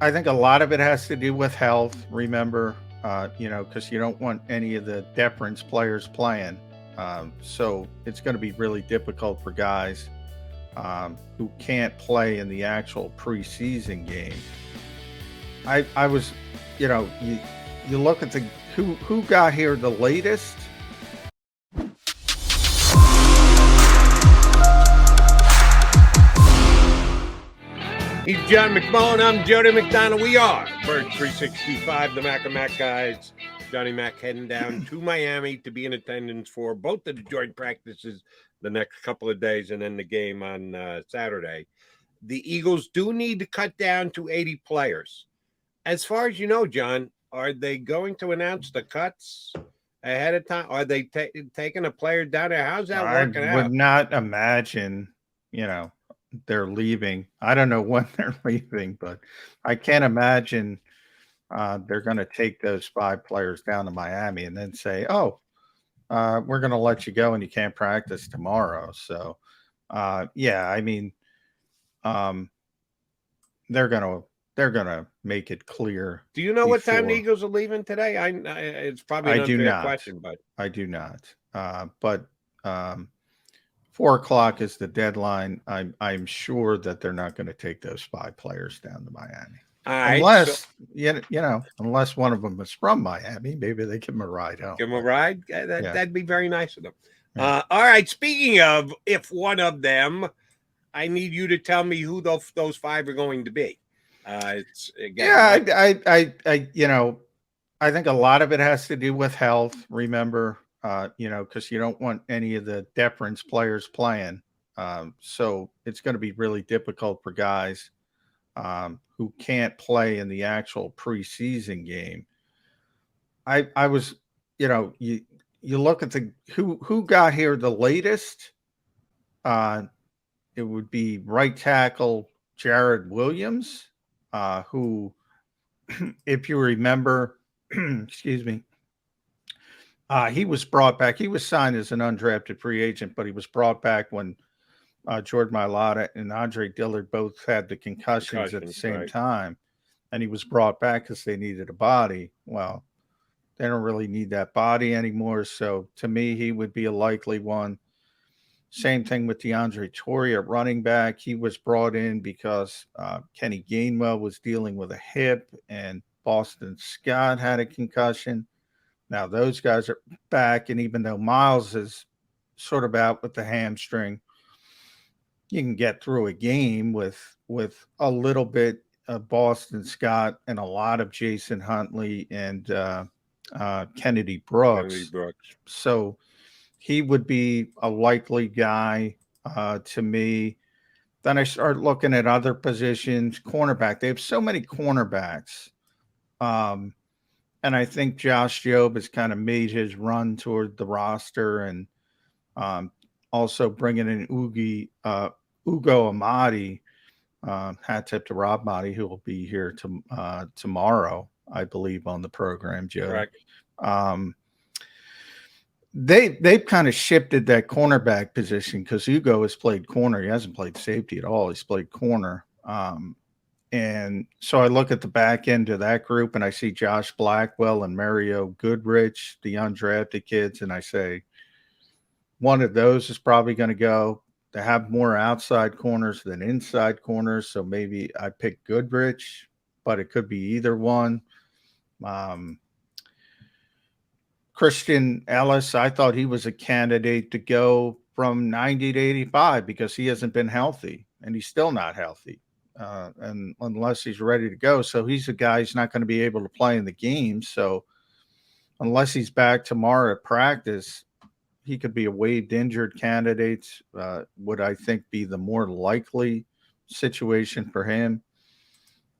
I think a lot of it has to do with health. Remember, because you don't want any of the deference players playing. So it's going to be really difficult for guys who can't play in the actual preseason game. I was, you look at the who got here the latest. He's John McMullen. I'm Jody McDonald. We are Bird 365, the Mac and Mac guys. Johnny Mac heading down to Miami to be in attendance for both of the joint practices the next couple of days and then the game on Saturday. The Eagles do need to cut down to 80 players. As far as you know, John, are they going to announce the cuts ahead of time? Are they taking a player down there? How's that working I out? would not imagine, they're leaving. I don't know when they're leaving, but I can't imagine they're going to take those 5 players down to Miami and then say, "Oh, we're going to let you go and you can't practice tomorrow." So, yeah, I mean, um, they're gonna make it clear. Do you know what time the Before Eagles are leaving today? It's probably I an do unfair not, question, but I do not. But 4 o'clock is the deadline. I'm sure that they're not going to take those 5 players down to Miami. all right. So Unless unless one of them is from Miami, maybe they give them a ride home. give them a But ride. yeah, That'd be very nice of them. yeah, All right. Speaking of, if one of them, I need you to tell me who those 5 are going to be. It's again, yeah. I think a lot of it has to do with health. Remember, because you don't want any of the deference players playing. So it's going to be really difficult for guys who can't play in the actual preseason game. I was, you look at the who got here the latest. Uh, it would be right tackle Jared Williams, who, if you remember, excuse me, he was brought back. He was signed as an undrafted free agent, but he was brought back when Jordan Mailata and Andre Dillard both had the concussions at the concussions, same right? time, and he was brought back because they needed a body. Well, they don't really need that body anymore. So to me, he would be a likely one. Same thing with DeAndre Torrey at running back. He was brought in because Kenny Gainwell was dealing with a hip, and Boston Scott had a concussion. Now those guys are back, and even though Miles is sort of out with the hamstring, you can get through a game with a little bit of Boston Scott and a lot of Jason Huntley and Kennedy Kennedy Brooks. Brooks. So he would be a likely guy to me. Then I start looking at other positions, cornerback. They have so many cornerbacks. Um, and I think Josh Jobe has kind of made his run toward the roster, and um, also bringing in Ugo Amadi, hat tip to Rob Amadi, who will be here tomorrow, I believe, on the program, Joe. Correct. Um, they've kind of shifted that cornerback position because Ugo has played corner. He hasn't played safety at all. He's played corner. And so I look at the back end of that group and I see Josh Blackwell and Mario Goodrich, the undrafted kids, and I say one of those is probably going to go. They have more outside corners than inside corners, so maybe I pick Goodrich, but it could be either one. Um, Christian Ellis, I thought he was a candidate to go from 90 to 85 because he hasn't been healthy, and he's still not healthy. And unless he's ready to go. So he's a guy who's not going to be able to play in the game. So unless he's back tomorrow at practice, he could be a waived injured candidate. Would I think be the more likely situation for him?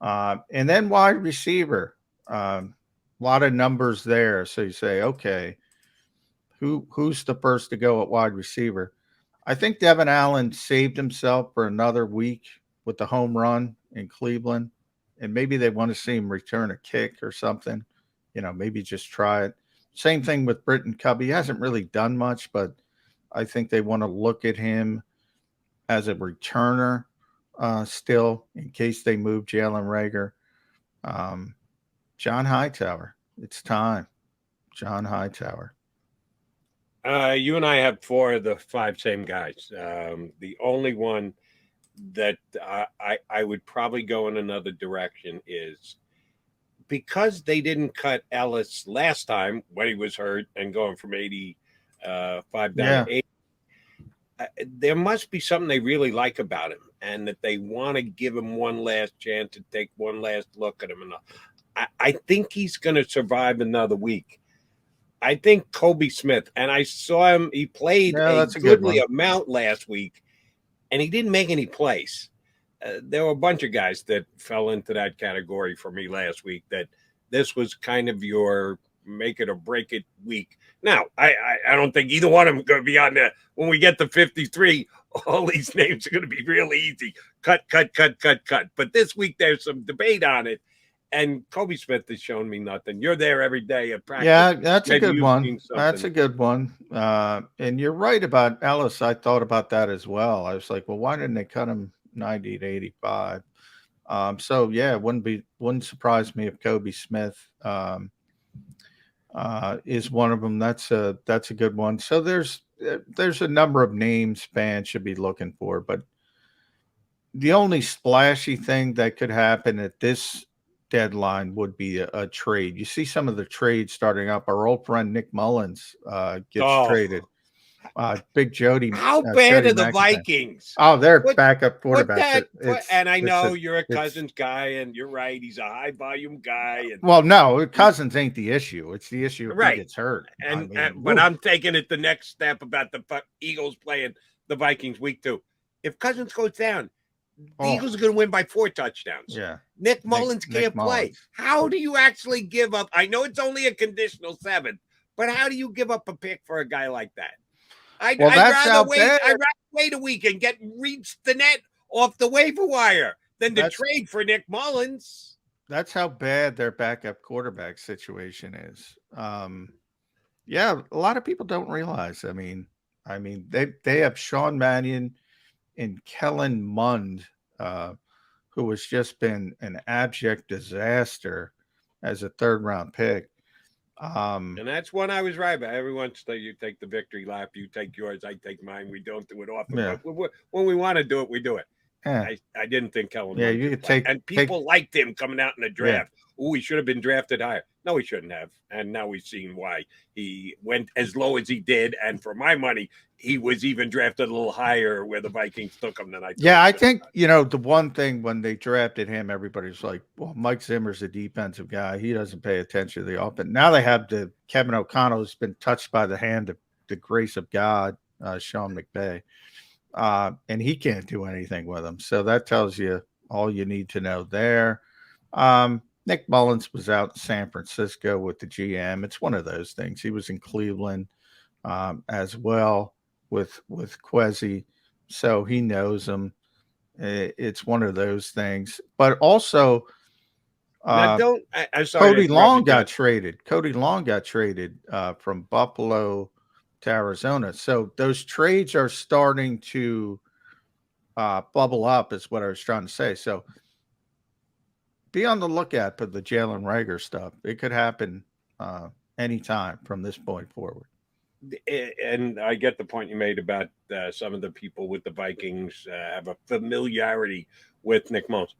And then wide receiver. A lot of numbers there. So you say, okay, who's the first to go at wide receiver? I think Devin Allen saved himself for another week with the home run in Cleveland, and maybe they want to see him return a kick or something. Maybe just try it. Same thing with Britton Cub. He hasn't really done much, but I think they want to look at him as a returner still in case they move Jalen Rager. John Hightower. It's time. John Hightower. You and I have 4 of the 5 same guys. The only one that I would probably go in another direction is because they didn't cut Ellis last time when he was hurt and going from 85 down to 80. There must be something they really like about him and that they want to give him one last chance to take one last look at him. And I think he's going to survive another week. I think Kobe Smith, and I saw him, he played a goodly amount last week, and he didn't make any plays. There were a bunch of guys that fell into that category for me last week, that this was kind of your make it or break it week. Now, I don't think either one of them are going to be on there. When we get to 53, all these names are going to be really easy. Cut. But this week, there's some debate on it. And Kobe Smith has shown me nothing. You're there every day at practice. Yeah, that's a good one. That's a good one. And you're right about Ellis. I thought about that as well. I was like, well, why didn't they cut him 90 to 85? So yeah, it wouldn't surprise me if Kobe Smith is one of them. That's a good one. So there's a number of names fans should be looking for, but the only splashy thing that could happen at this deadline would be a trade. You see some of the trades starting up. Our old friend Nick Mullins gets traded. Big Jody. How bad are the Vikings? Oh, they're backup quarterbacks. And I know you're a Cousins guy, and you're right. He's a high volume guy. And, well, no, Cousins ain't the issue. It's the issue if he gets hurt. But I'm taking it the next step about the Eagles playing the Vikings week 2. If Cousins goes down, the Eagles are going to win by 4 touchdowns. Yeah. Nick Mullins can't play. How do you actually give up? I know it's only a conditional 7, but how do you give up a pick for a guy like that? I'd rather wait a week and reach the net off the waiver wire than to trade for Nick Mullins. That's how bad their backup quarterback situation is. Yeah, a lot of people don't realize. I mean, they have Sean Mannion and Kellen Mond, who has just been an abject disaster as a 3rd-round pick. And that's one I was right about. Everyone say you take the victory lap, you take yours, I take mine. We don't do it often. Yeah. But when we want to do it, we do it. Yeah. I didn't think Kellen. Yeah, you could take. And people liked him coming out in the draft. Yeah. Oh, he should have been drafted higher. No, he shouldn't have. And now we've seen why he went as low as he did. And for my money, he was even drafted a little higher where the Vikings took him than I. Yeah, I think the one thing when they drafted him, everybody's like, "Well, Mike Zimmer's a defensive guy. He doesn't pay attention to the offense." Now they have Kevin O'Connell, who's been touched by the hand of the grace of God, Sean McVay, and he can't do anything with him. So that tells you all you need to know there. Nick Mullins was out in San Francisco with the GM. It's one of those things. He was in Cleveland as well with Quezzy, so he knows him. It's one of those things. But also, Cody Long got traded. Cody Long got traded from Buffalo to Arizona. So those trades are starting to bubble up, is what I was trying to say. So be on the lookout for the Jalen Reagor stuff. It could happen anytime from this point forward. And I get the point you made about some of the people with the Vikings have a familiarity with Nick Mullins.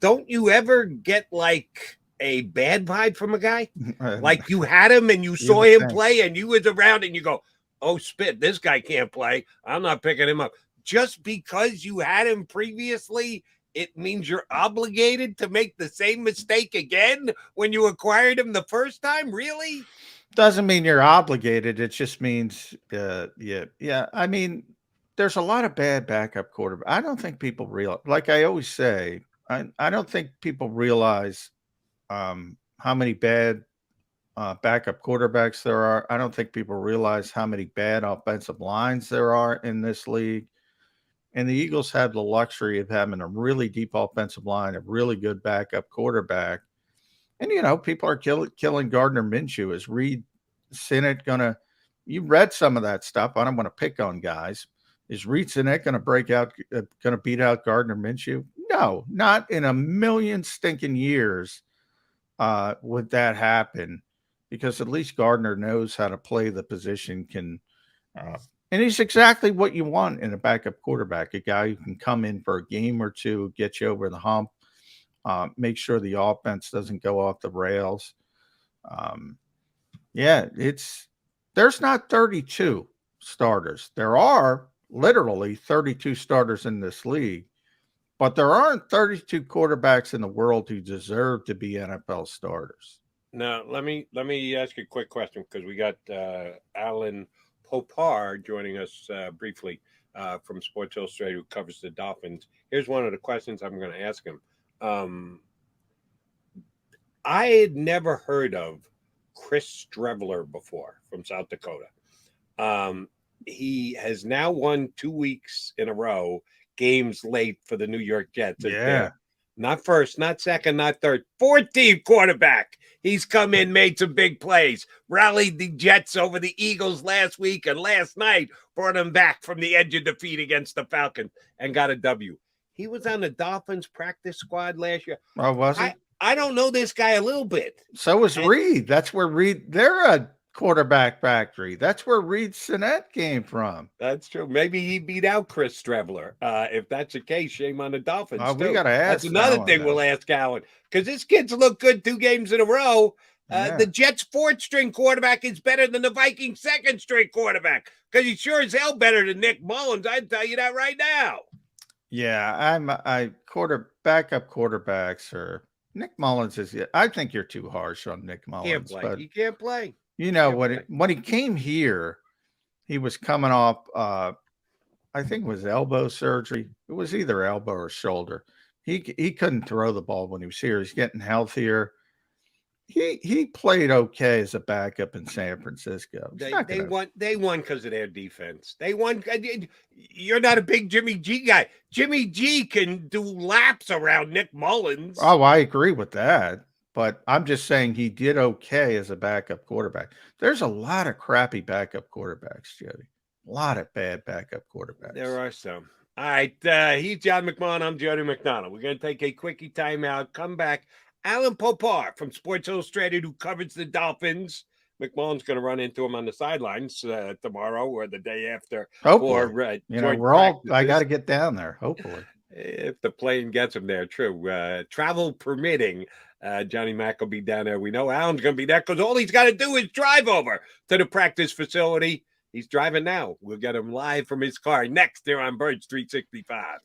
Don't you ever get like a bad vibe from a guy? Like you had him and you saw him play and you was around and you go, oh, spit, this guy can't play. I'm not picking him up. Just because you had him previously, it means you're obligated to make the same mistake again when you acquired him the first time? Really? Doesn't mean you're obligated. It just means, yeah. I mean, there's a lot of bad backup quarterbacks. I don't think people realize, like I always say, I don't think people realize how many bad backup quarterbacks there are. I don't think people realize how many bad offensive lines there are in this league. And the Eagles have the luxury of having a really deep offensive line, a really good backup quarterback. And, people are killing Gardner Minshew. Is Reed Sinnett you read some of that stuff. I don't want to pick on guys. Is Reed Sinnett going to beat out Gardner Minshew? No, not in a million stinking years would that happen, because at least Gardner knows how to play the position, and he's exactly what you want in a backup quarterback, a guy who can come in for a game or two, get you over the hump, make sure the offense doesn't go off the rails. Yeah, there's not 32 starters. There are literally 32 starters in this league, but there aren't 32 quarterbacks in the world who deserve to be NFL starters. Now, let me ask you a quick question, because we got Alan Popar joining us briefly from Sports Illustrated, who covers the Dolphins. Here's one of the questions I'm going to ask him. I had never heard of Chris Streveler before, from South Dakota. He has now won 2 weeks in a row, games late for the New York Jets. Yeah. Not first, not second, not third. 14th quarterback. He's come in, made some big plays, rallied the Jets over the Eagles last week, and last night brought them back from the edge of defeat against the Falcons and got a W. He was on the Dolphins practice squad last year. Oh, was he? I don't know this guy a little bit. So was Reed. That's where they're a quarterback factory. That's where Reed Sinnett came from. That's true. Maybe he beat out Chris Streveler. If that's the case, shame on the Dolphins. We got to ask. That's another thing we'll ask Alan, because this kid's looked good 2 games in a row. The Jets' 4th-string quarterback is better than the Vikings' 2nd-string quarterback, because he's sure as hell better than Nick Mullins. I'd tell you that right now. Yeah, backup quarterbacks are. Nick Mullins is. I think you're too harsh on Nick Mullins. He can't play. You know, when he came here, he was coming off, I think it was elbow surgery. It was either elbow or shoulder. He couldn't throw the ball when he was here. He's getting healthier. He played okay as a backup in San Francisco. They won because of their defense. They won. You're not a big Jimmy G guy. Jimmy G can do laps around Nick Mullins. Oh, I agree with that. But I'm just saying he did okay as a backup quarterback. There's a lot of crappy backup quarterbacks, Jody. A lot of bad backup quarterbacks. There are some. All right. He's John McMullen. I'm Jody McDonald. We're going to take a quickie timeout. Come back. Alan Popar from Sports Illustrated, who covers the Dolphins. McMullen's going to run into him on the sidelines tomorrow or the day after. Hopefully. I got to get down there, hopefully. If the plane gets him there, true. Travel permitting, Johnny Mack will be down there. We know Alan's going to be there, because all he's got to do is drive over to the practice facility. He's driving now. We'll get him live from his car next here on Birds 365.